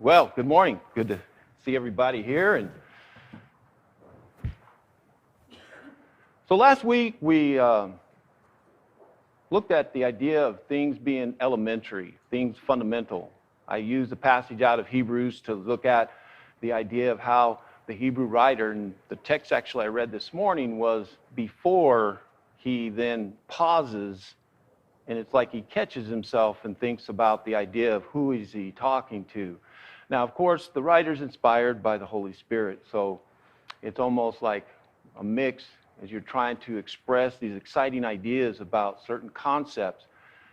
Well, good morning. Good to see everybody here. And so last week we looked at the idea of things being elementary, things fundamental. I used a passage out of Hebrews to look at the idea of how the Hebrew writer, and the text actually I read this morning was before he then pauses, and it's like he catches himself and thinks about the idea of who is he talking to. Now, of course, the writer's inspired by the Holy Spirit, so it's almost like a mix as you're trying to express these exciting ideas about certain concepts.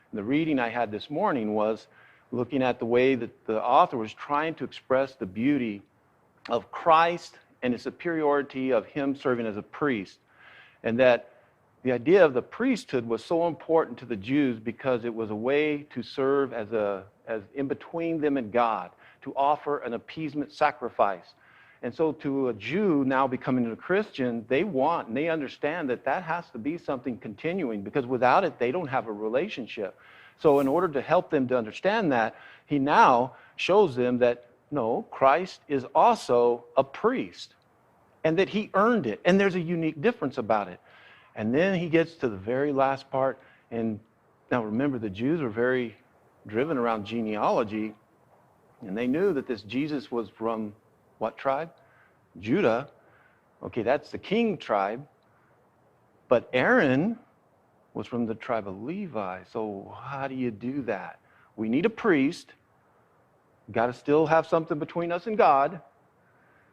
And the reading I had this morning was looking at the way that the author was trying to express the beauty of Christ and the superiority of him serving as a priest, and that the idea of the priesthood was so important to the Jews because it was a way to serve as in between them and God, to offer an appeasement sacrifice. And so to a Jew now becoming a Christian, they want and they understand that that has to be something continuing, because without it, they don't have a relationship. So in order to help them to understand that, he now shows them that, no, Christ is also a priest, and that he earned it, and there's a unique difference about it. And then he gets to the very last part, and now remember, the Jews were very driven around genealogy, and they knew that this Jesus was from what tribe? Judah. Okay, that's the king tribe. But Aaron was from the tribe of Levi. So how do you do that? We need a priest. Got to still have something between us and God.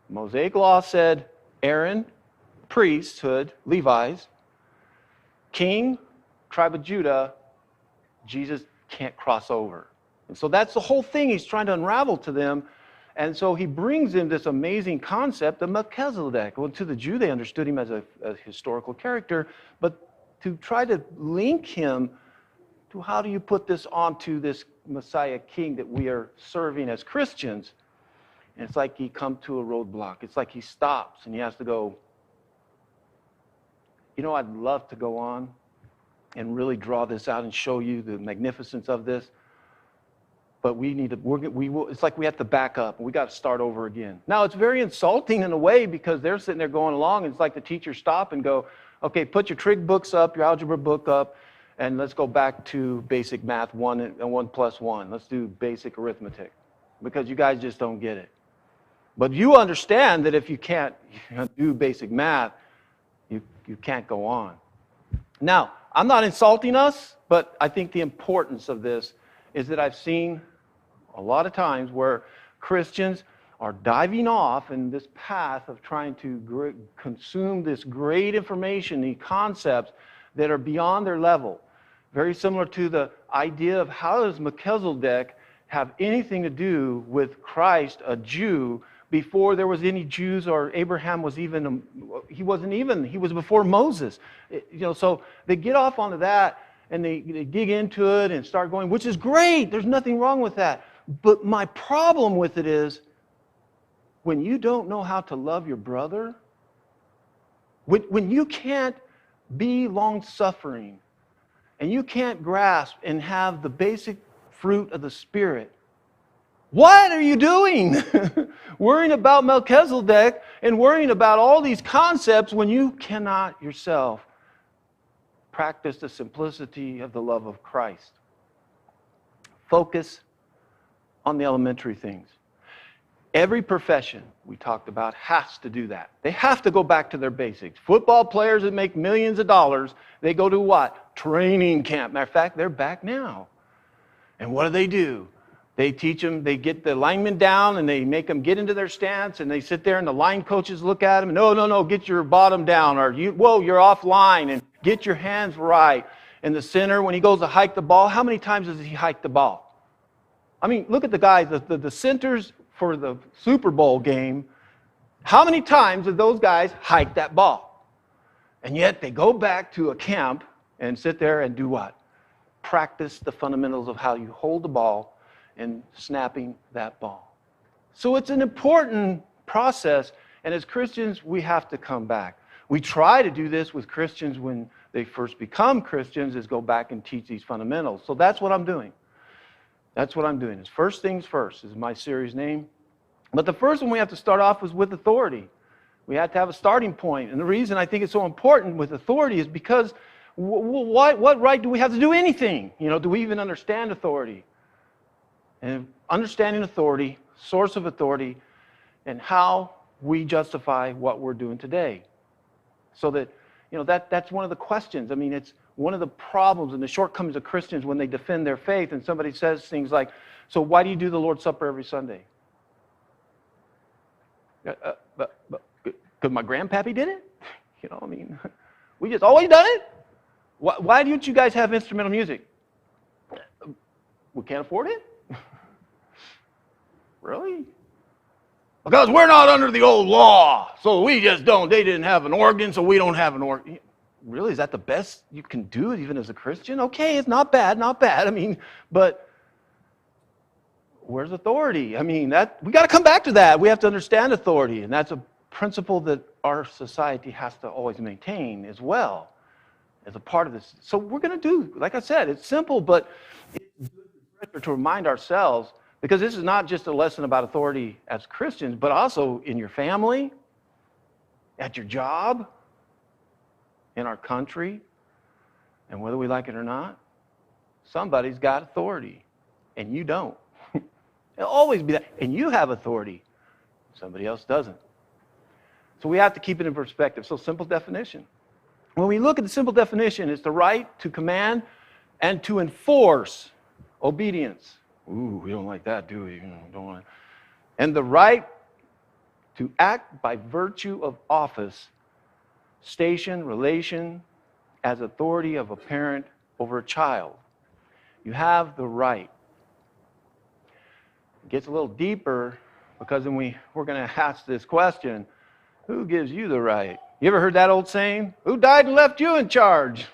Mosaic law said Aaron, priesthood, Levi's, king, tribe of Judah. Jesus can't cross over. And so that's the whole thing he's trying to unravel to them. And so he brings in this amazing concept of Melchizedek. Well, to the Jew, they understood him as a historical character, but to try to link him to how do you put this onto this Messiah king that we are serving as Christians? And it's like he comes to a roadblock. It's like he stops and he has to go, I'd love to go on and really draw this out and show you the magnificence of this. But it's like we have to back up. We got to start over again. Now, it's very insulting in a way because they're sitting there going along, and it's like the teacher stop and go, okay, put your trig books up, your algebra book up, and let's go back to basic math, 1 and 1 plus 1. Let's do basic arithmetic, because you guys just don't get it. But you understand that if you can't do basic math, you can't go on. Now, I'm not insulting us, but I think the importance of this is that I've seen a lot of times where Christians are diving off in this path of trying to consume this great information, these concepts that are beyond their level. Very similar to the idea of how does Melchizedek have anything to do with Christ, a Jew, before there was any Jews, or Abraham was even, he was before Moses. So they get off onto that, and they dig into it and start going, which is great. There's nothing wrong with that. But my problem with it is, when you don't know how to love your brother, when you can't be long-suffering, and you can't grasp and have the basic fruit of the Spirit, what are you doing? Worrying about Melchizedek and worrying about all these concepts when you cannot yourself practice the simplicity of the love of Christ. Focus on the elementary things. Every profession we talked about has to do that. They have to go back to their basics. Football players that make millions of dollars, they go to what? Training camp. Matter of fact, they're back now. And what do? They teach them, they get the linemen down and they make them get into their stance, and they sit there and the line coaches look at them and no, get your bottom down, or you're off line, and get your hands right. In the center, when he goes to hike the ball, how many times does he hike the ball? I mean, look at the guys, the centers for the Super Bowl game. How many times did those guys hike that ball? And yet they go back to a camp and sit there and do what? Practice the fundamentals of how you hold the ball and snapping that ball. So it's an important process, and as Christians, we have to come back. We try to do this with Christians when they first become Christians, is go back and teach these fundamentals. So that's what I'm doing. That's what I'm doing. It's First Things First is my series name. But the first one we have to start off is with authority. We have to have a starting point. And the reason I think it's so important with authority is because what right do we have to do anything? Do we even understand authority? And understanding authority, source of authority, and how we justify what we're doing today. So that, that's one of the questions. I mean, it's one of the problems and the shortcomings of Christians when they defend their faith and somebody says things like, so why do you do the Lord's Supper every Sunday? Because my grandpappy did it? We just always done it? Why don't you guys have instrumental music? We can't afford it? Really? Because we're not under the old law, so we just don't. They didn't have an organ, so we don't have an organ. Really? Is that the best you can do even as a Christian? Okay, it's not bad. But where's authority? We got to come back to that. We have to understand authority, and that's a principle that our society has to always maintain as well as a part of this. So we're going to do, like I said, it's simple, but it's good to remind ourselves, because this is not just a lesson about authority as Christians, but also in your family, at your job, in our country, and whether we like it or not, somebody's got authority, and you don't. It'll always be that. And you have authority, somebody else doesn't. So we have to keep it in perspective. So simple definition. When we look at the simple definition, it's the right to command and to enforce obedience. Ooh, we don't like that, do we? Don't want. And the right to act by virtue of office, station, relation, as authority of a parent over a child. You have the right. It gets a little deeper because then we're going to ask this question, who gives you the right? You ever heard that old saying? Who died and left you in charge?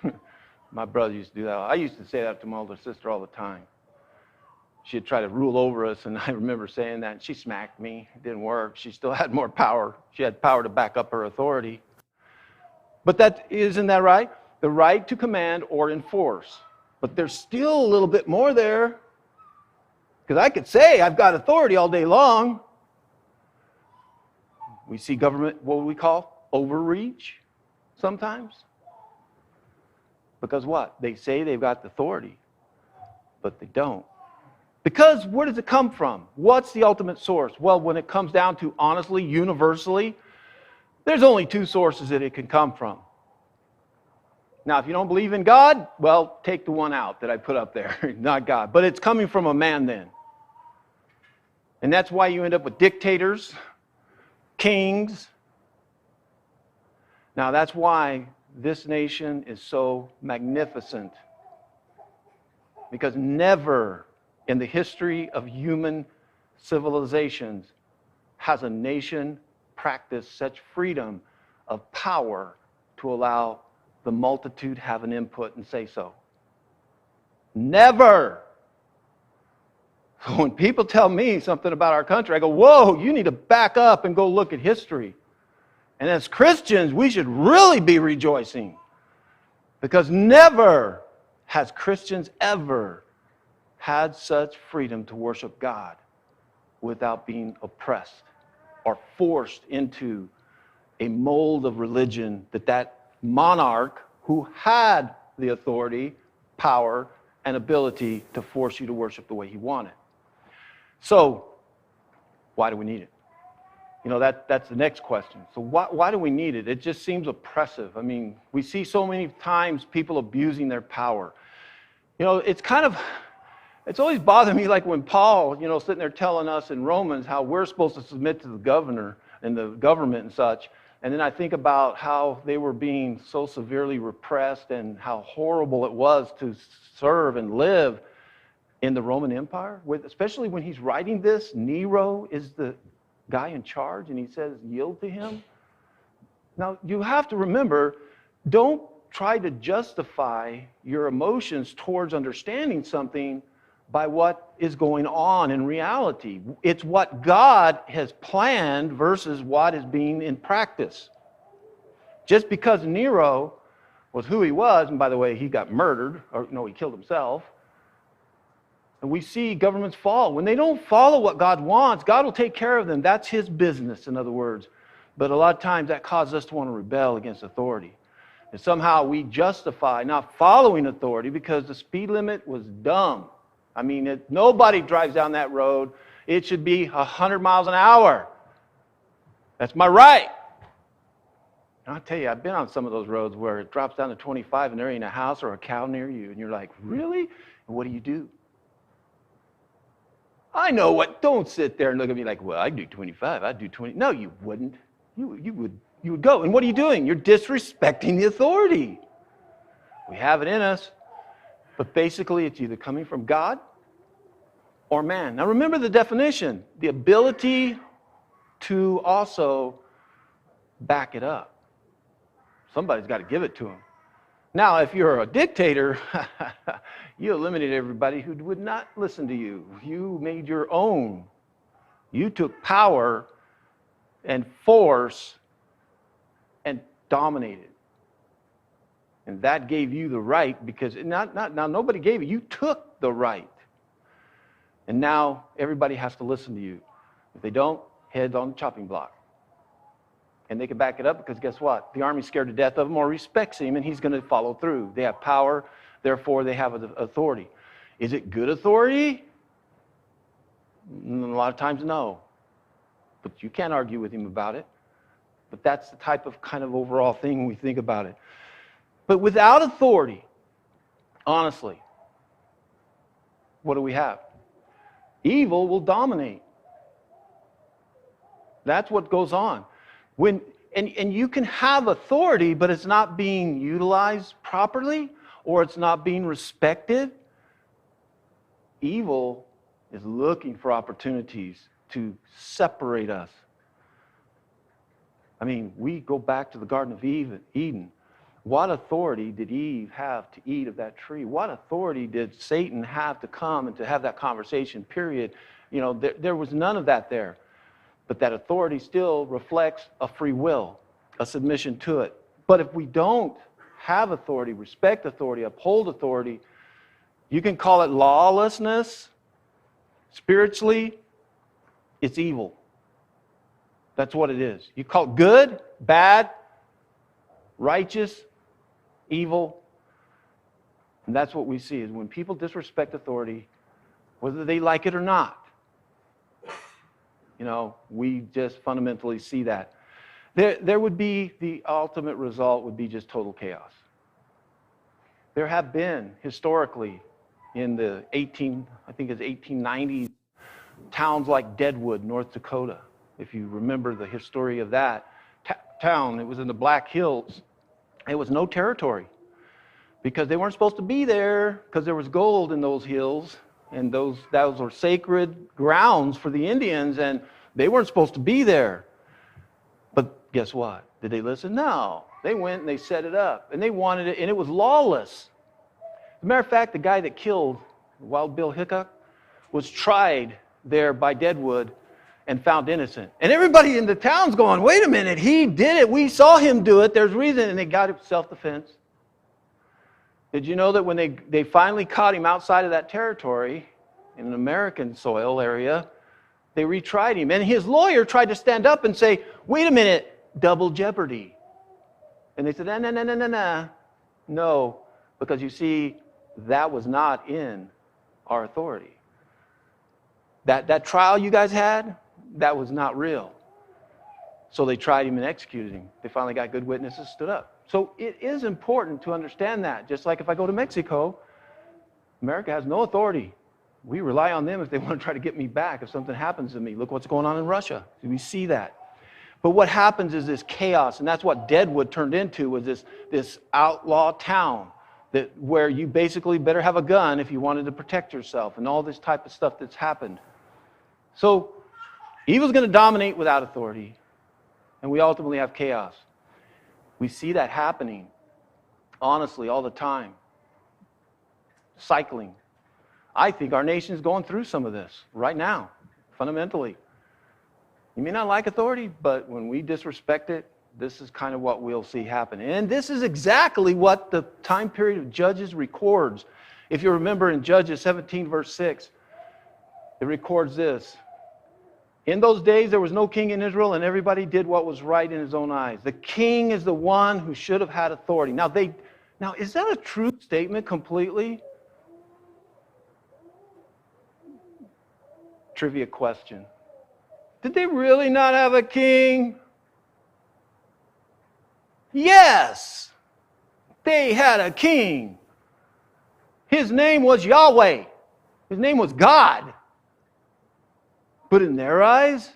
My brother used to do that. I used to say that to my older sister all the time. She'd try to rule over us, and I remember saying that, and she smacked me. It didn't work. She still had more power. She had power to back up her authority. But isn't that right? The right to command or enforce. But there's still a little bit more there. Because I could say I've got authority all day long. We see government, what we call overreach sometimes. Because what? They say they've got the authority, but they don't. Because where does it come from? What's the ultimate source? Well, when it comes down to honestly, universally, there's only two sources that it can come from. Now, if you don't believe in God, well, take the one out that I put up there, not God. But it's coming from a man then. And that's why you end up with dictators, kings. Now, that's why this nation is so magnificent. Because never in the history of human civilizations has a nation practiced such freedom of power to allow the multitude have an input and say so. Never. So when people tell me something about our country, I go, whoa, you need to back up and go look at history. And as Christians, we should really be rejoicing. Because never has Christians ever had such freedom to worship God without being oppressed or forced into a mold of religion that monarch who had the authority, power, and ability to force you to worship the way he wanted. So, why do we need it? That's the next question. So why do we need it? It just seems oppressive. We see so many times people abusing their power. It's always bothered me, like when Paul, sitting there telling us in Romans how we're supposed to submit to the governor and the government and such. And then I think about how they were being so severely repressed and how horrible it was to serve and live in the Roman Empire. Especially when he's writing this, Nero is the guy in charge and he says, yield to him. Now, you have to remember, don't try to justify your emotions towards understanding something by what is going on in reality. It's what God has planned versus what is being in practice. Just because Nero was who he was, and by the way, he got murdered, or no, he killed himself. And we see governments fall. When they don't follow what God wants, God will take care of them. That's his business, in other words. But a lot of times that causes us to want to rebel against authority. And somehow we justify not following authority because the speed limit was dumb. I mean, nobody drives down that road. It should be 100 miles an hour. That's my right. And I'll tell you, I've been on some of those roads where it drops down to 25 and there ain't a house or a cow near you. And you're like, really? And what do? I know what. Don't sit there and look at me like, well, I do 25. I do 20. No, you wouldn't. You would go. And what are you doing? You're disrespecting the authority. We have it in us. But basically, it's either coming from God or man. Now remember the definition. The ability to also back it up. Somebody's got to give it to him. Now, if you're a dictator, you eliminate everybody who would not listen to you. You made your own. You took power and force and dominated. And that gave you the right because now nobody gave it. You took the right. And now everybody has to listen to you. If they don't, heads on the chopping block. And they can back it up because guess what? The army's scared to death of him or respects him and he's going to follow through. They have power, therefore they have authority. Is it good authority? A lot of times, no. But you can't argue with him about it. But that's the type of kind of overall thing when we think about it. But without authority, honestly, what do we have? Evil will dominate. That's what goes on. And you can have authority, but it's not being utilized properly, or it's not being respected. Evil is looking for opportunities to separate us. I mean, we go back to the Garden of Eden. What authority did Eve have to eat of that tree? What authority did Satan have to come and to have that conversation, period? You know, there was none of that there. But that authority still reflects a free will, a submission to it. But if we don't have authority, respect authority, uphold authority, you can call it lawlessness. Spiritually, it's evil. That's what it is. You call it good, bad, righteous, evil. And that's what we see is when people disrespect authority, whether they like it or not. You know, we just fundamentally see that. There would be, the ultimate result would be just total chaos. There have been, historically, in the 1890s, towns like Deadwood, North Dakota. If you remember the history of that town, it was in the Black Hills. It was no territory because they weren't supposed to be there because there was gold in those hills. And those were sacred grounds for the Indians, and they weren't supposed to be there. But guess what? Did they listen? No. They went and they set it up, and they wanted it, and it was lawless. As a matter of fact, the guy that killed Wild Bill Hickok was tried there by Deadwood and found innocent. And everybody in the town's going, wait a minute, he did it. We saw him do it. There's reason. And they got it self-defense. Did you know that when they finally caught him outside of that territory, in an American soil area, they retried him. And his lawyer tried to stand up and say, wait a minute, double jeopardy. And they said, no. No, because you see, that was not in our authority. That trial you guys had, that was not real. So they tried him and executed him. They finally got good witnesses, stood up. So it is important to understand that. Just like if I go to Mexico, America has no authority. We rely on them if they want to try to get me back if something happens to me. Look what's going on in Russia. We see that. But what happens is this chaos, and that's what Deadwood turned into, was this outlaw town where you basically better have a gun if you wanted to protect yourself and all this type of stuff that's happened. So evil's going to dominate without authority, and we ultimately have chaos. We see that happening, honestly, all the time. Cycling. I think our nation is going through some of this right now, fundamentally. You may not like authority, but when we disrespect it, this is kind of what we'll see happen. And this is exactly what the time period of Judges records. If you remember in Judges 17, verse 6, It records this. In those days, there was no king in Israel, and everybody did what was right in his own eyes. The king is the one who should have had authority. Now, is that a true statement completely? Trivia question. Did they really not have a king? Yes, they had a king. His name was Yahweh. His name was God. But in their eyes,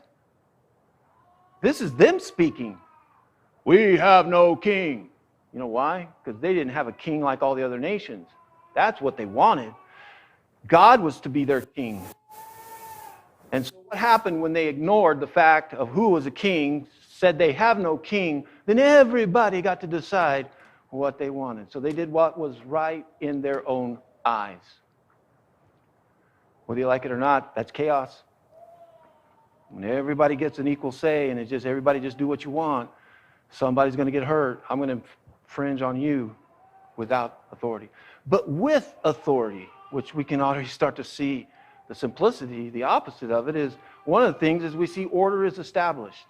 this is them speaking. We have no king. You know why? Because they didn't have a king like all the other nations. That's what they wanted. God was to be their king. And so what happened when they ignored the fact of who was a king, said they have no king, then everybody got to decide what they wanted. So they did what was right in their own eyes. Whether you like it or not, that's chaos. When everybody gets an equal say and it's just everybody just do what you want, somebody's going to get hurt. I'm going to infringe on you without authority. But with authority, which we can already start to see the simplicity, the opposite of it is, one of the things is we see order is established.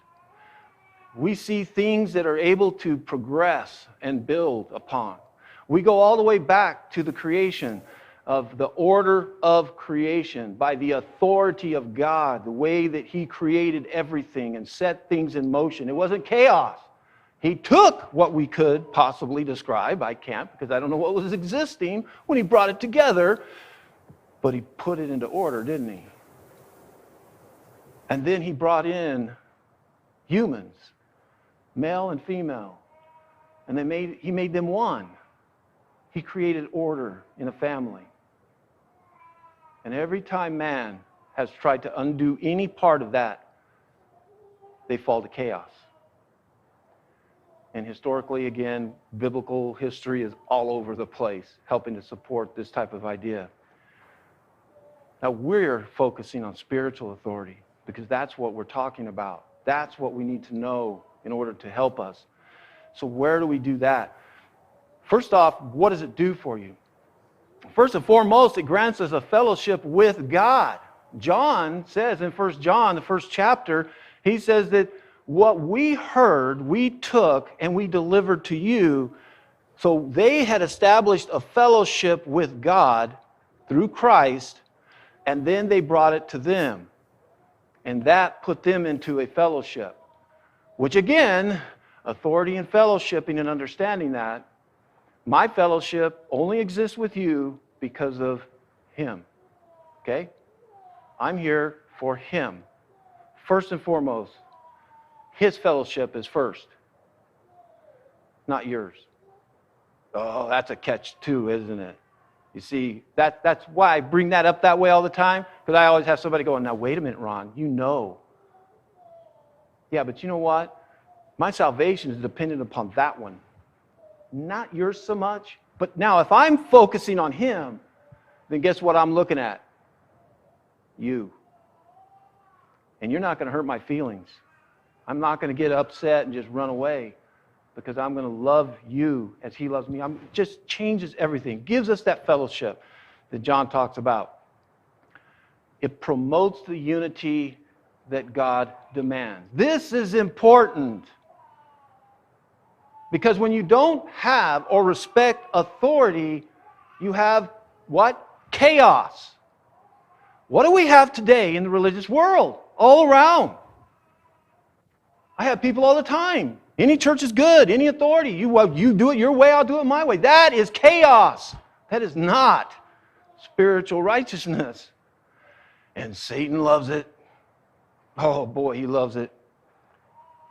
We see things that are able to progress and build upon. We go all the way back to the creation of the order of creation by the authority of God, the way that He created everything and set things in motion. It wasn't chaos. He took what we could possibly describe, I can't because I don't know what was existing when He brought it together, but He put it into order, didn't He? And then He brought in humans, male and female, and He made them one. He created order in a family. And every time man has tried to undo any part of that, they fall to chaos. And historically, again, biblical history is all over the place, helping to support this type of idea. Now, we're focusing on spiritual authority because that's what we're talking about. That's what we need to know in order to help us. So where do we do that? First off, what does it do for you? First and foremost, it grants us a fellowship with God. John says in 1 John, the first chapter, he says that what we heard, we took, and we delivered to you. So they had established a fellowship with God through Christ, and then they brought it to them. And that put them into a fellowship. Which again, authority and fellowshipping and understanding that, my fellowship only exists with you because of Him. Okay? I'm here for Him. First and foremost, His fellowship is first, not yours. Oh, that's a catch too, isn't it? You see, that's why I bring that up that way all the time, because I always have somebody going, now wait a minute, Ron, you know. Yeah, but you know what? My salvation is dependent upon that one. Not yours so much. But now if I'm focusing on Him, then guess what I'm looking at? You. And you're not going to hurt my feelings. I'm not going to get upset and just run away because I'm going to love you as He loves me. It just changes everything. Gives us that fellowship that John talks about. It promotes the unity that God demands. This is important. Because when you don't have or respect authority, you have what? Chaos. What do we have today in the religious world? All around. I have people all the time. Any church is good. Any authority. You do it your way, I'll do it my way. That is chaos. That is not spiritual righteousness. And Satan loves it. Oh boy, he loves it.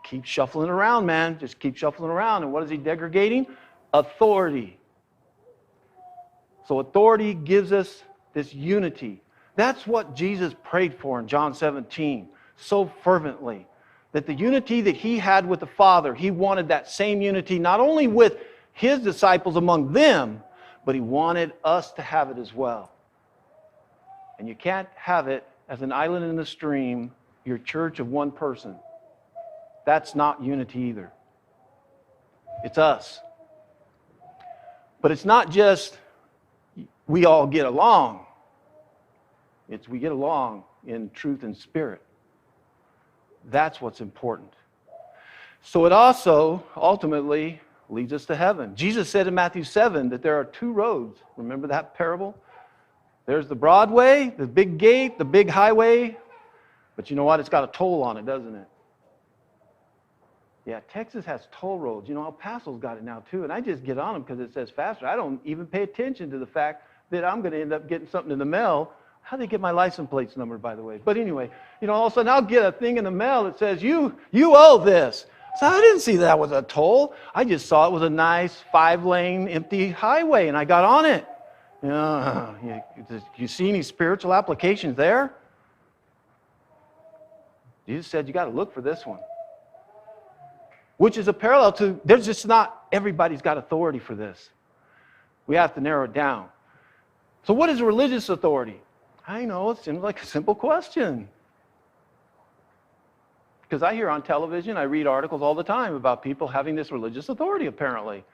Keep shuffling around, man. Just keep shuffling around. And what is he degrading? Authority. So authority gives us this unity. That's what Jesus prayed for in John 17 so fervently. That the unity that He had with the Father, He wanted that same unity not only with His disciples among them, but He wanted us to have it as well. And you can't have it as an island in the stream, your church of one person. That's not unity either. It's us. But it's not just we all get along. It's we get along in truth and spirit. That's what's important. So it also ultimately leads us to heaven. Jesus said in Matthew 7 that there are two roads. Remember that parable? There's the broad way, the big gate, the big highway. But you know what? It's got a toll on it, doesn't it? Yeah, Texas has toll roads. You know, El Paso's got it now too. And I just get on them because it says faster. I don't even pay attention to the fact that I'm going to end up getting something in the mail. How do they get my license plates number, by the way? But anyway, you know, all of a sudden I'll get a thing in the mail that says, you owe this. So I didn't see that was a toll. I just saw it was a nice 5-lane empty highway, and I got on it. You see any spiritual applications there? Jesus said you got to look for this one. Which is a parallel to, there's just not, everybody's got authority for this. We have to narrow it down. So what is religious authority? I know, it seems like a simple question. Because I hear on television, I read articles all the time about people having this religious authority, apparently.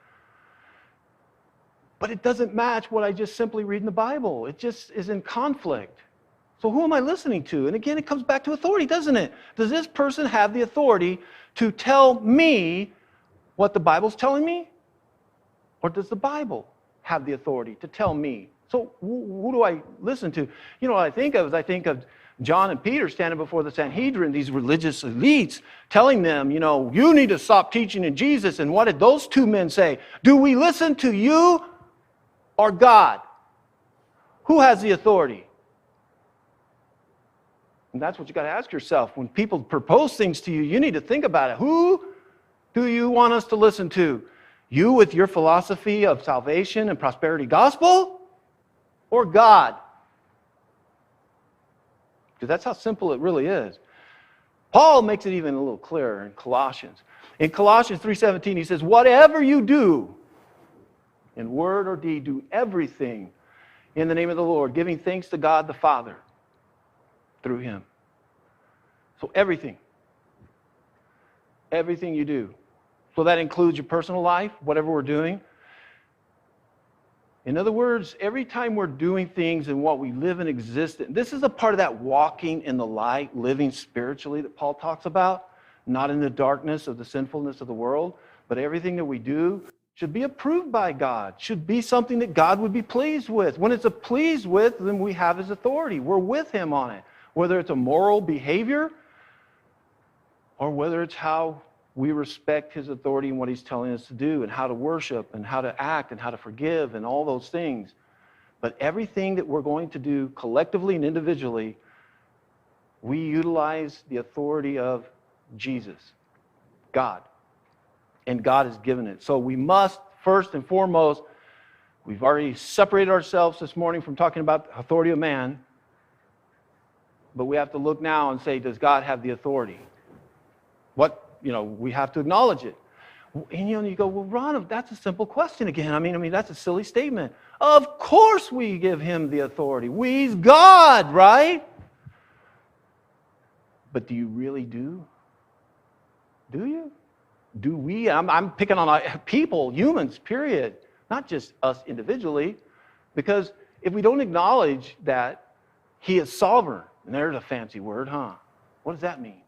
But it doesn't match what I just simply read in the Bible. It just is in conflict. So who am I listening to? And again, it comes back to authority, doesn't it? Does this person have the authority to tell me what the Bible's telling me? Or does the Bible have the authority to tell me? So who do I listen to? You know what I think of is I think of John and Peter standing before the Sanhedrin, these religious elites, telling them, you know, you need to stop teaching in Jesus. And what did those two men say? Do we listen to you or God? Who has the authority? And that's what you got to ask yourself. When people propose things to you, you need to think about it. Who do you want us to listen to? You with your philosophy of salvation and prosperity gospel? Or God? Because that's how simple it really is. Paul makes it even a little clearer in Colossians. In Colossians 3:17, he says, whatever you do, in word or deed, do everything in the name of the Lord, giving thanks to God the Father through Him. So everything. Everything you do. So that includes your personal life, whatever we're doing. In other words, every time we're doing things and what we live and exist in, this is a part of that walking in the light, living spiritually that Paul talks about, not in the darkness of the sinfulness of the world, but everything that we do should be approved by God, should be something that God would be pleased with. When it's pleased with, then we have His authority. We're with Him on it. Whether it's a moral behavior or whether it's how we respect His authority and what He's telling us to do and how to worship and how to act and how to forgive and all those things. But everything that we're going to do collectively and individually, we utilize the authority of Jesus, God. And God has given it. So we must, first and foremost, we've already separated ourselves this morning from talking about the authority of man. But we have to look now and say, does God have the authority? We have to acknowledge it. And you go, well, Ron, that's a simple question again. I mean, that's a silly statement. Of course we give Him the authority. He's God, right? But do you really do? Do you? Do we? I'm picking on people, humans, period. Not just us individually. Because if we don't acknowledge that He is sovereign, and there's a fancy word, huh? What does that mean?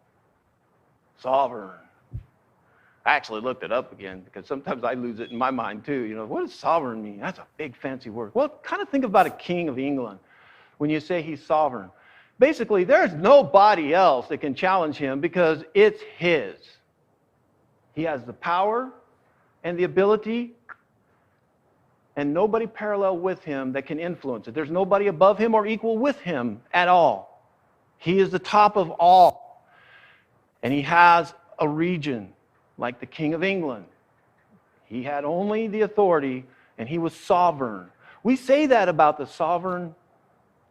Sovereign. I actually looked it up again because sometimes I lose it in my mind too. What does sovereign mean? That's a big fancy word. Well, kind of think about a king of England when you say he's sovereign. Basically, there's nobody else that can challenge him because it's his. He has the power and the ability, and nobody parallel with him that can influence it. There's nobody above him or equal with him at all. He is the top of all. And he has a region like the King of England. He had only the authority, and he was sovereign. We say that about the sovereign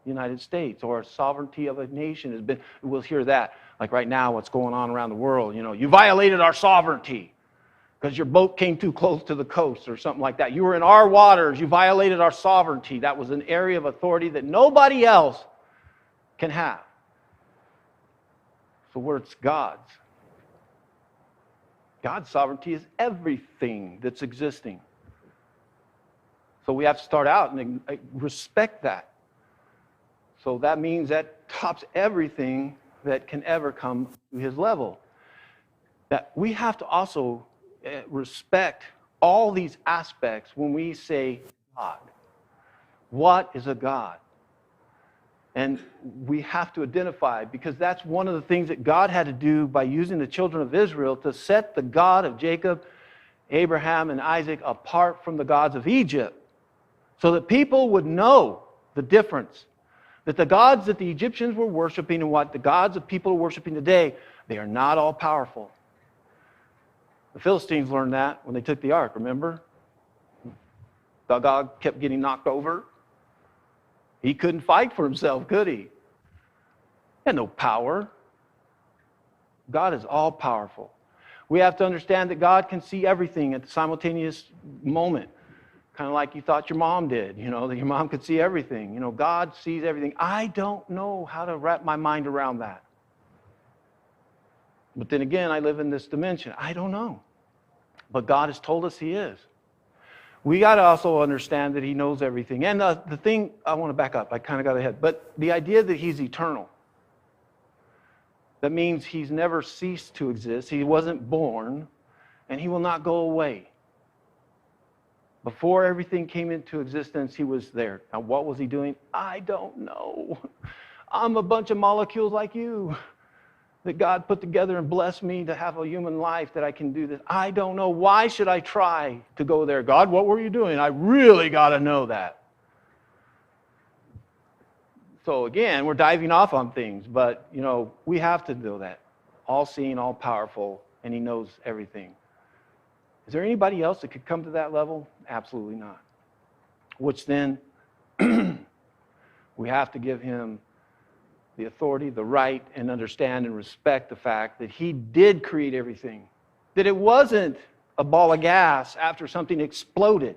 United States, or sovereignty of a nation has been, we'll hear that. Like right now, what's going on around the world. You violated our sovereignty because your boat came too close to the coast or something like that. You were in our waters. You violated our sovereignty. That was an area of authority that nobody else can have. So where it's God's. God's sovereignty is everything that's existing. So we have to start out and respect that. So that means that tops everything that can ever come to his level. That we have to also respect all these aspects when we say God. What is a God? And we have to identify, because that's one of the things that God had to do by using the children of Israel to set the God of Jacob, Abraham, and Isaac apart from the gods of Egypt, so that people would know the difference. That the gods that the Egyptians were worshiping and what the gods of people are worshiping today, they are not all powerful. The Philistines learned that when they took the ark, remember? God kept getting knocked over. He couldn't fight for himself, could he? He had no power. God is all powerful. We have to understand that God can see everything at the simultaneous moment. Kind of like you thought your mom did, that your mom could see everything. God sees everything. I don't know how to wrap my mind around that. But then again, I live in this dimension. I don't know. But God has told us He is. We got to also understand that He knows everything. And the thing, I want to back up. I kind of got ahead. But the idea that He's eternal. That means He's never ceased to exist. He wasn't born. And He will not go away. Before everything came into existence, He was there. Now, what was He doing? I don't know. I'm a bunch of molecules like you that God put together and blessed me to have a human life that I can do this. I don't know. Why should I try to go there? God, what were you doing? I really got to know that. So again, we're diving off on things, but we have to know that. All-seeing, all-powerful, and He knows everything. Is there anybody else that could come to that level? Absolutely not. Which then, we have to give Him the authority, the right, and understand and respect the fact that He did create everything. That it wasn't a ball of gas after something exploded.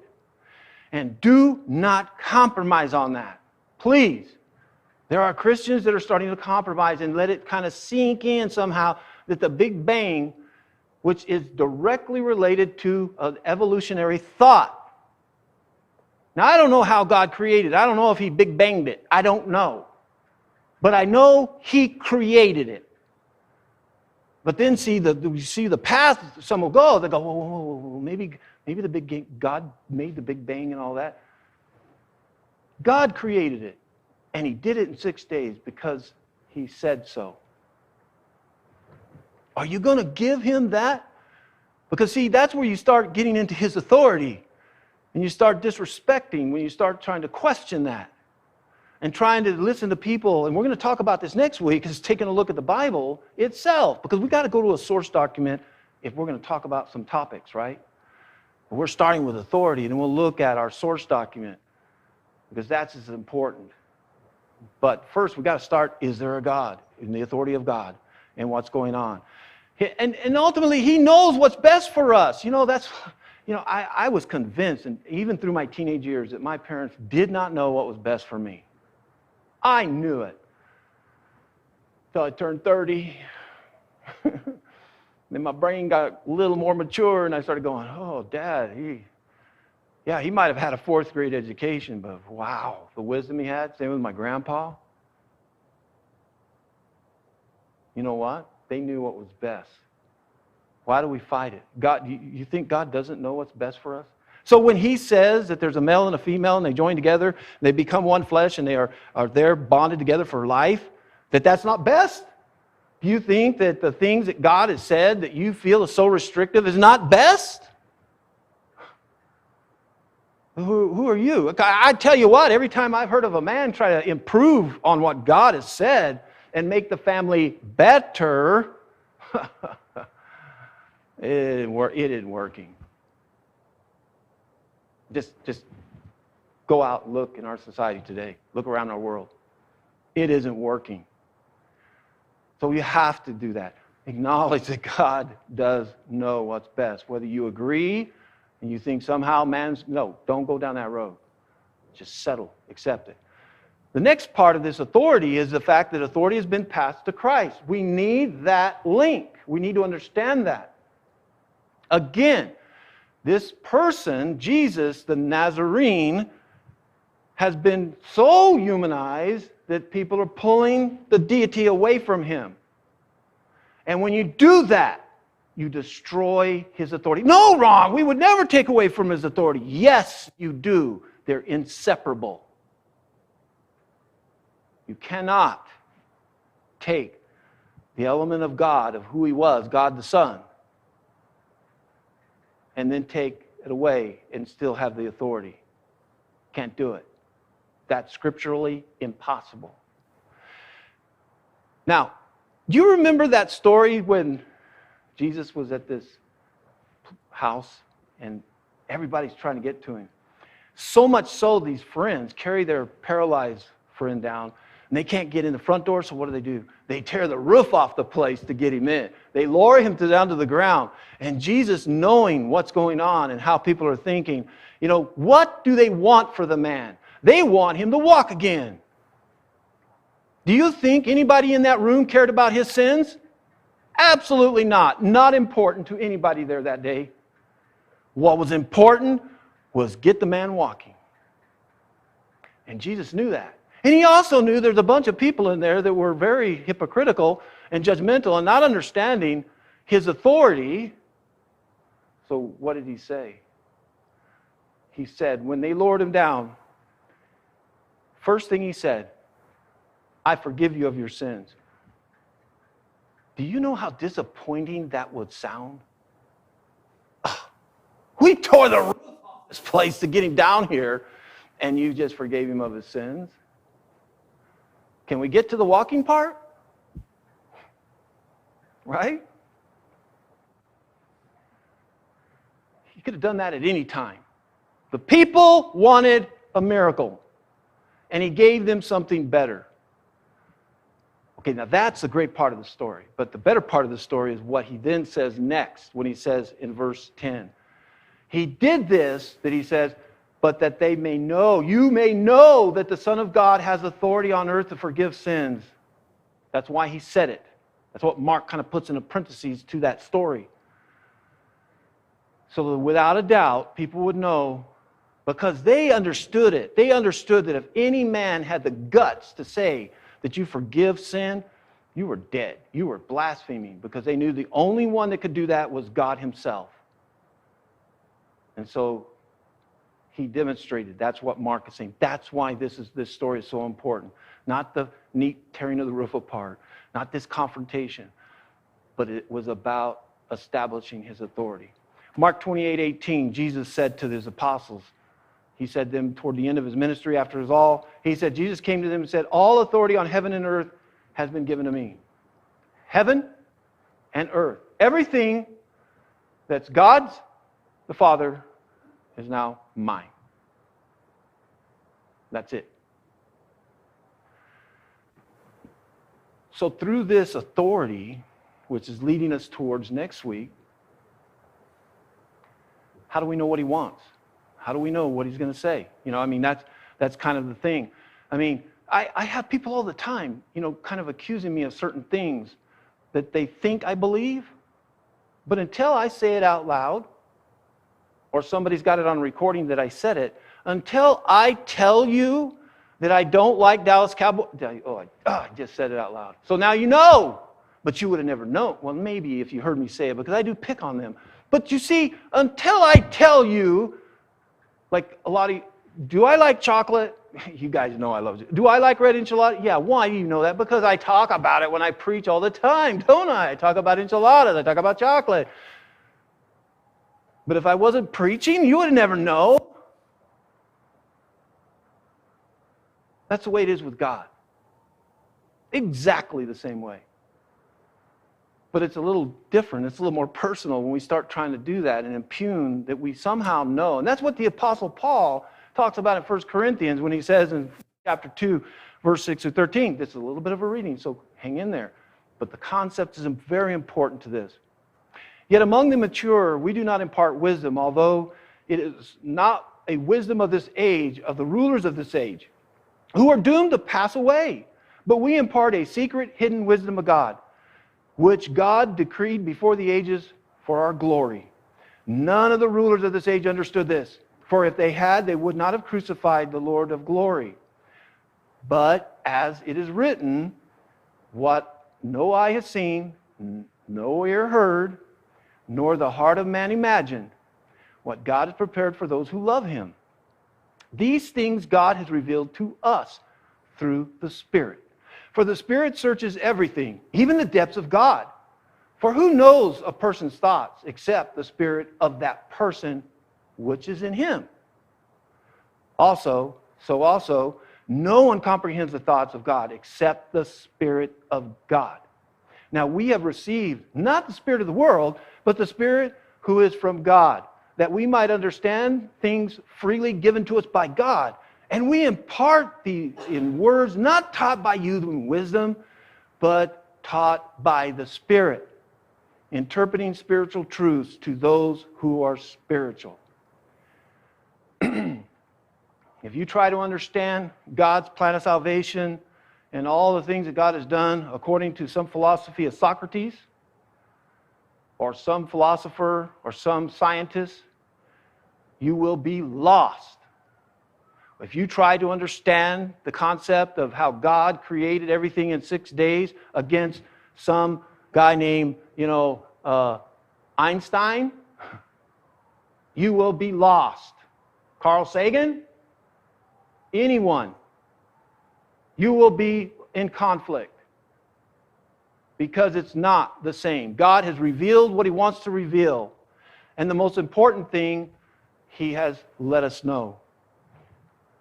And do not compromise on that. Please. There are Christians that are starting to compromise and let it kind of sink in somehow that the Big Bang, which is directly related to an evolutionary thought. Now, I don't know how God created it. I don't know if He Big Banged it. I don't know. But I know He created it. But then you see the path some will go. They go, whoa, maybe the God made the Big Bang and all that. God created it. And He did it in 6 days because He said so. Are you going to give Him that? Because see, that's where you start getting into His authority. And you start disrespecting when you start trying to question that. And trying to listen to people, and we're going to talk about this next week, is taking a look at the Bible itself, because we've got to go to a source document if we're going to talk about some topics, right? We're starting with authority, and then we'll look at our source document, because that's as important. But first, we've got to start, is there a God, in the authority of God, and what's going on? And ultimately, He knows what's best for us. I was convinced, and even through my teenage years, that my parents did not know what was best for me. I knew it. Until I turned 30. Then my brain got a little more mature, and I started going, oh, Dad, he might have had a 4th grade education, but wow, the wisdom he had. Same with my grandpa. You know what? They knew what was best. Why do we fight it? God, you think God doesn't know what's best for us? So when He says that there's a male and a female and they join together, they become one flesh and they are there bonded together for life, that's not best? Do you think that the things that God has said that you feel is so restrictive is not best? Who are you? I tell you what, every time I've heard of a man try to improve on what God has said and make the family better, it isn't working. Just go out and look in our society today. Look around our world. It isn't working. So you have to do that. Acknowledge that God does know what's best. Whether you agree and you think somehow no, don't go down that road. Just settle, accept it. The next part of this authority is the fact that authority has been passed to Christ. We need that link. We need to understand that. Again, this person, Jesus, the Nazarene, has been so humanized that people are pulling the deity away from him. And when you do that, you destroy his authority. No, wrong. We would never take away from his authority. Yes, you do. They're inseparable. You cannot take the element of God, of who he was, God the Son, and then take it away and still have the authority. Can't do it. That's scripturally impossible. Now, do you remember that story when Jesus was at this house and everybody's trying to get to him? So much so, these friends carry their paralyzed friend down, and they can't get in the front door, so what do? They tear the roof off the place to get him in. They lower him down to the ground. And Jesus, knowing what's going on and how people are thinking, what do they want for the man? They want him to walk again. Do you think anybody in that room cared about his sins? Absolutely not. Not important to anybody there that day. What was important was get the man walking. And Jesus knew that. And he also knew there's a bunch of people in there that were very hypocritical and judgmental and not understanding his authority. So what did he say? He said, when they lowered him down, first thing he said, I forgive you of your sins. Do you know how disappointing that would sound? We tore the roof off this place to get him down here, and you just forgave him of his sins? Can we get to the walking part? Right? He could have done that at any time. The people wanted a miracle, and he gave them something better. Okay, now that's the great part of the story. But the better part of the story is what he then says next, when he says in verse 10. He did this, that he says, but that they may know, you may know that the Son of God has authority on earth to forgive sins. That's why he said it. That's what Mark kind of puts in parentheses to that story. So that without a doubt, people would know, because they understood it. They understood that if any man had the guts to say that you forgive sin, you were dead. You were blaspheming, because they knew the only one that could do that was God himself. And so he demonstrated. That's what Mark is saying. That's why this story is so important. Not the neat tearing of the roof apart, not this confrontation, but it was about establishing his authority. Mark 28:18, Jesus said to his apostles, he said to them toward the end of his ministry, after his all, he said, Jesus came to them and said, all authority on heaven and earth has been given to me. Heaven and earth. Everything that's God's, the Father, is now mine. That's it. So through this authority, which is leading us towards next week, how do we know what he wants? How do we know what he's going to say? That's kind of the thing. I have people all the time, kind of accusing me of certain things that they think I believe, but until I say it out loud, or somebody's got it on recording that I said it, until I tell you that I don't like Dallas Cowboys, I just said it out loud. So now you know, but you would have never known. Well, maybe if you heard me say it, because I do pick on them. But you see, until I tell you, like a lot of you, do I like chocolate? You guys know I love it. Do I like red enchilada? Yeah, why do you know that? Because I talk about it when I preach all the time, don't I? I talk about enchiladas, I talk about chocolate. But if I wasn't preaching, you would never know. That's the way it is with God. Exactly the same way. But it's a little different. It's a little more personal when we start trying to do that and impugn that we somehow know. And that's what the Apostle Paul talks about in 1 Corinthians when he says in chapter 2, verse 6 through 13. This is a little bit of a reading, so hang in there. But the concept is very important to this. Yet among the mature, we do not impart wisdom, although it is not a wisdom of this age, of the rulers of this age, who are doomed to pass away. But we impart a secret, hidden wisdom of God, which God decreed before the ages for our glory. None of the rulers of this age understood this. For if they had, they would not have crucified the Lord of glory. But as it is written, what no eye has seen, no ear heard, nor the heart of man imagined, what God has prepared for those who love him. These things God has revealed to us through the Spirit. For the Spirit searches everything, even the depths of God. For who knows a person's thoughts except the spirit of that person which is in him? Also, no one comprehends the thoughts of God except the Spirit of God. Now we have received not the spirit of the world, but the Spirit who is from God, that we might understand things freely given to us by God. And we impart these in words not taught by human wisdom, but taught by the Spirit, interpreting spiritual truths to those who are spiritual. If you try to understand God's plan of salvation and all the things that God has done according to some philosophy of Socrates, or some philosopher, or some scientist, you will be lost. If you try to understand the concept of how God created everything in 6 days against some guy named, Einstein, you will be lost. Carl Sagan, anyone, you will be in conflict because it's not the same. God has revealed what he wants to reveal. And the most important thing, he has let us know.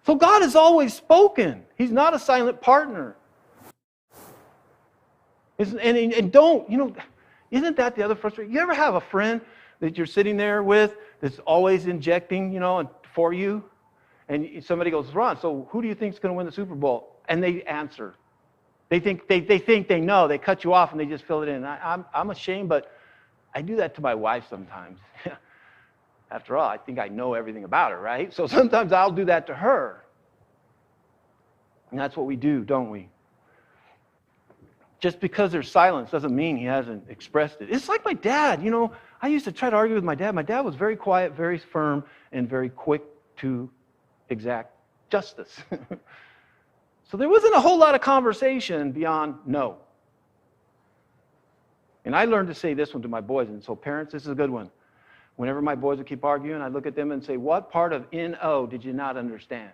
So God has always spoken. He's not a silent partner. And don't, isn't that the other frustration? You ever have a friend that you're sitting there with that's always injecting, for you? And somebody goes, Ron, so who do you think is going to win the Super Bowl? And they answer. They think they know. They cut you off and they just fill it in. I'm ashamed, but I do that to my wife sometimes. After all, I think I know everything about her, right? So sometimes I'll do that to her. And that's what we do, don't we? Just because there's silence doesn't mean he hasn't expressed it. It's like my dad. I used to try to argue with my dad. My dad was very quiet, very firm, and very quick to exact justice. So there wasn't a whole lot of conversation beyond no. And I learned to say this one to my boys. And so parents, this is a good one. Whenever my boys would keep arguing, I'd look at them and say, what part of N-O did you not understand?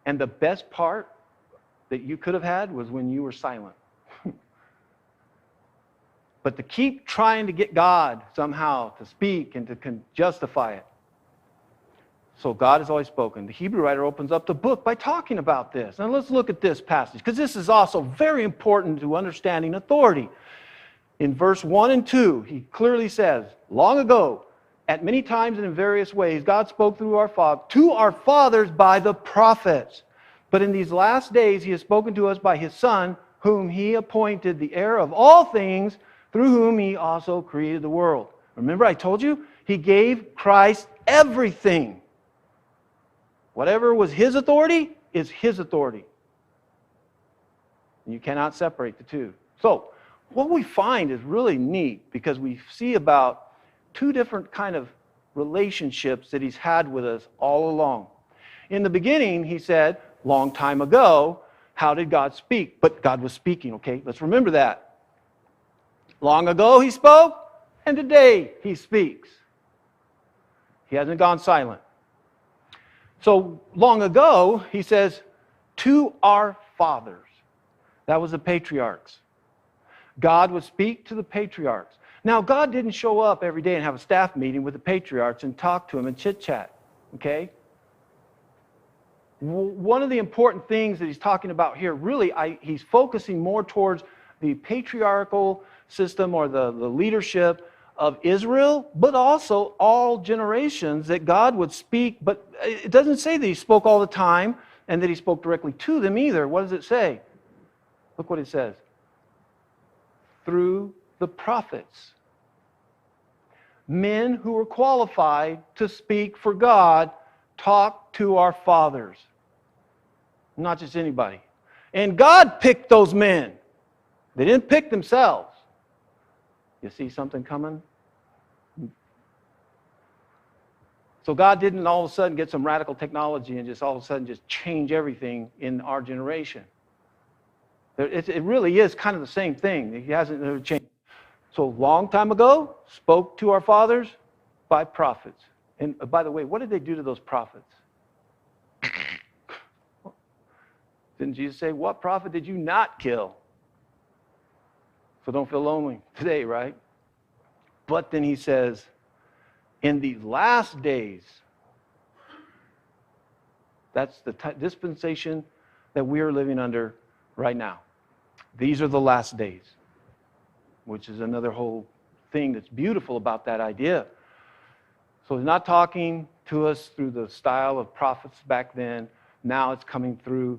And the best part that you could have had was when you were silent. But to keep trying to get God somehow to speak and to justify it. So God has always spoken. The Hebrew writer opens up the book by talking about this. Now let's look at this passage, because this is also very important to understanding authority. In verse 1 and 2, he clearly says, long ago, at many times and in various ways, God spoke to our fathers by the prophets. But in these last days, he has spoken to us by his Son, whom he appointed the heir of all things, through whom he also created the world. Remember, I told you, he gave Christ everything. Whatever was his authority is his authority. And you cannot separate the two. So, what we find is really neat, because we see about two different kind of relationships that he's had with us all along. In the beginning, he said, long time ago, how did God speak? But God was speaking, okay? Let's remember that. Long ago he spoke, and today he speaks. He hasn't gone silent. So long ago, he says, to our fathers. That was the patriarchs. God would speak to the patriarchs. Now, God didn't show up every day and have a staff meeting with the patriarchs and talk to them and chit-chat, okay? One of the important things that he's talking about here, really, he's focusing more towards the patriarchal system or the leadership of Israel, but also all generations that God would speak. But it doesn't say that he spoke all the time and that he spoke directly to them either. What does it say? Look what it says. Through the prophets. Men who were qualified to speak for God talked to our fathers. Not just anybody. And God picked those men. They didn't pick themselves. You see something coming? So God didn't all of a sudden get some radical technology and just all of a sudden just change everything in our generation. It really is kind of the same thing. He hasn't never changed. So a long time ago, spoke to our fathers by prophets. And by the way, what did they do to those prophets? Didn't Jesus say, what prophet did you not kill? So don't feel lonely today, right? But then he says, in these last days, that's the dispensation that we are living under right now. These are the last days, which is another whole thing that's beautiful about that idea. So he's not talking to us through the style of prophets back then. Now it's coming through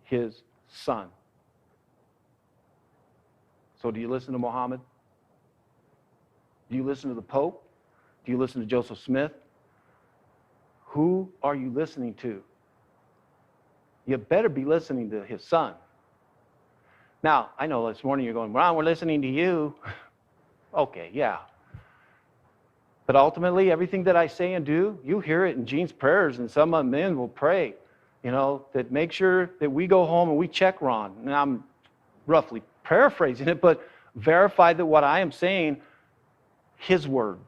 his Son. So do you listen to Muhammad? Do you listen to the Pope? Do you listen to Joseph Smith? Who are you listening to? You better be listening to his Son. Now, I know this morning you're going, Ron, we're listening to you. Okay, yeah. But ultimately, everything that I say and do, you hear it in Gene's prayers, and some of men will pray, that make sure that we go home and we check Ron. And I'm roughly paraphrasing it, but verify that what I am saying, his word,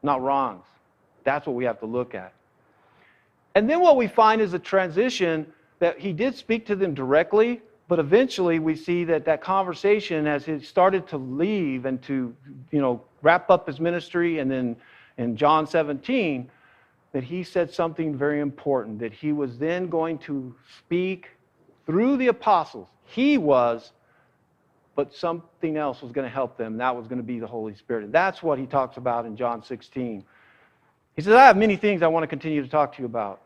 not Ron's. That's what we have to look at. And then what we find is a transition that he did speak to them directly, but eventually we see that conversation, as he started to leave and to, wrap up his ministry, and then in John 17, that he said something very important, that he was then going to speak through the apostles. He was, but something else was going to help them. That was going to be the Holy Spirit. And that's what he talks about in John 16. He says, I have many things I want to continue to talk to you about,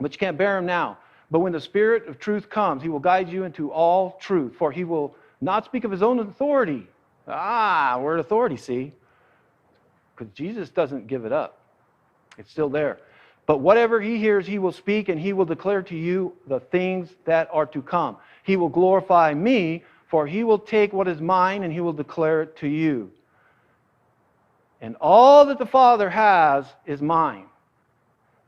but you can't bear them now. But when the Spirit of truth comes, he will guide you into all truth, for he will not speak of his own authority. We're at authority, see? Because Jesus doesn't give it up. It's still there. But whatever he hears, he will speak, and he will declare to you the things that are to come. He will glorify me, for he will take what is mine, and he will declare it to you. And all that the Father has is mine.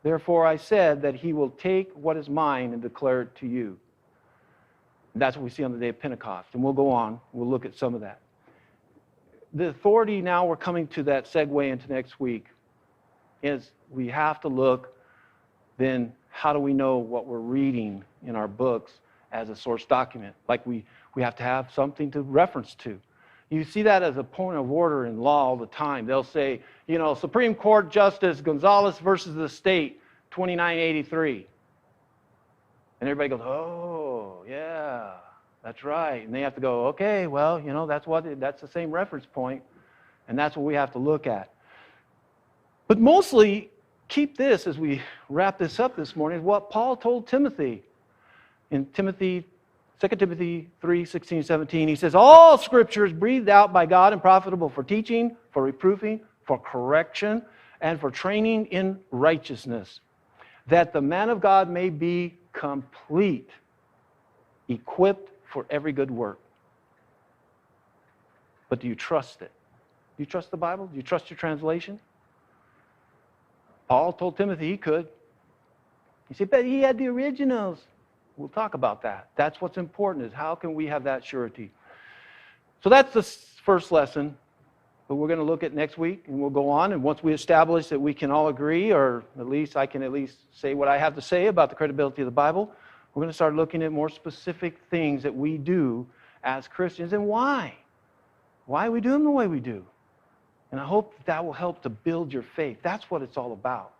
Therefore I said that he will take what is mine and declare it to you. And that's what we see on the day of Pentecost. And we'll go on. We'll look at some of that. The authority, now we're coming to that segue into next week, is we have to look, then how do we know what we're reading in our books as a source document? Like we have to have something to reference to. You see that as a point of order in law all the time. They'll say, Supreme Court Justice Gonzalez versus the state, 2983. And everybody goes, oh, yeah, that's right. And they have to go, okay, well, that's the same reference point. And that's what we have to look at. But mostly, keep this as we wrap this up this morning, is what Paul told Timothy in 2 Timothy 3, 16, 17, he says, all Scripture is breathed out by God and profitable for teaching, for reproofing, for correction, and for training in righteousness, that the man of God may be complete, equipped for every good work. But do you trust it? Do you trust the Bible? Do you trust your translation? Paul told Timothy he could. He said, but he had the originals. We'll talk about that. That's what's important, is how can we have that surety. So that's the first lesson, but we're going to look at next week, and we'll go on. And once we establish that we can all agree, or at least I can at least say what I have to say about the credibility of the Bible, we're going to start looking at more specific things that we do as Christians and why. Why we do them the way we do. And I hope that will help to build your faith. That's what it's all about.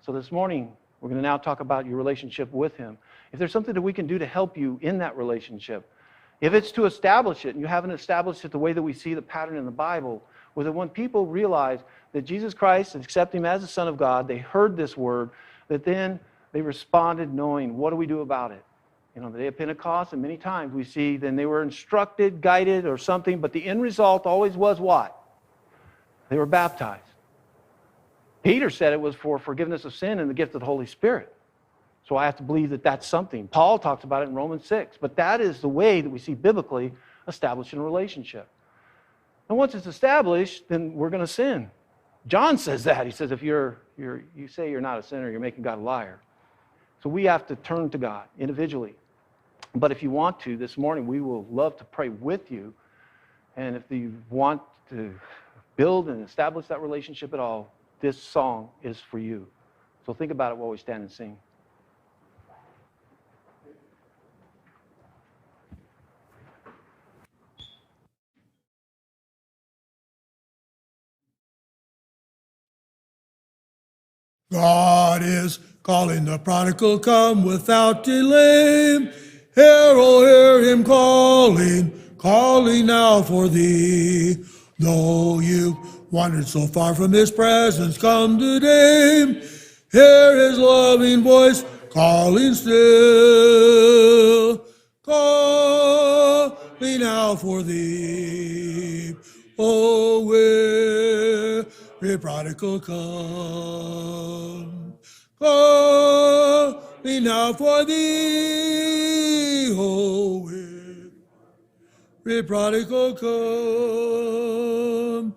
So this morning, we're going to now talk about your relationship with Him. If there's something that we can do to help you in that relationship, if it's to establish it, and you haven't established it the way that we see the pattern in the Bible, where that when people realize that Jesus Christ, and accept Him as the Son of God, they heard this word, that then they responded knowing, what do we do about it? The day of Pentecost, and many times we see then they were instructed, guided, or something, but the end result always was what? They were baptized. Peter said it was for forgiveness of sin and the gift of the Holy Spirit. So I have to believe that that's something. Paul talks about it in Romans 6. But that is the way that we see biblically establishing a relationship. And once it's established, then we're going to sin. John says that. He says, if you say you're not a sinner, you're making God a liar. So we have to turn to God individually. But if you want to, this morning, we will love to pray with you. And if you want to build and establish that relationship at all, this song is for you. So think about it while we stand and sing. God is calling the prodigal, come without delay. Hear, oh, hear him calling, calling now for thee. Though you've wandered so far from his presence, come today. Hear his loving voice calling still, calling now for thee. Oh, weary prodigal, come, calling now for thee. Oh, weary prodigal, come.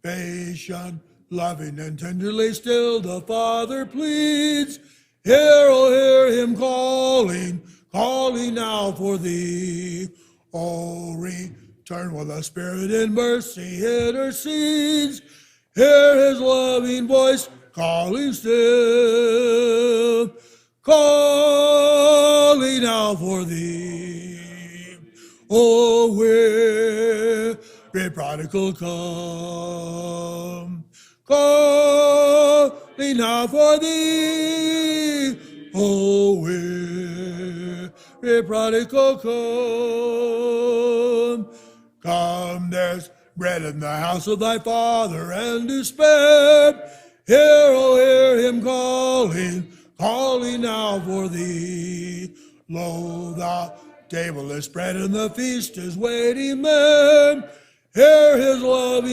Patient, loving, and tenderly still the Father pleads. Hear, oh, hear him calling, calling now for thee. Oh, return while the Spirit in mercy intercedes. Hear his loving voice calling still, calling out for thee. Oh, weary prodigal, come, calling out for thee. Oh, weary prodigal, come. Come, there's bread in the house of thy father, and to spare. Hear, oh, hear him calling, calling now for thee. Lo, the table is spread and the feast is waiting, man. Hear his loving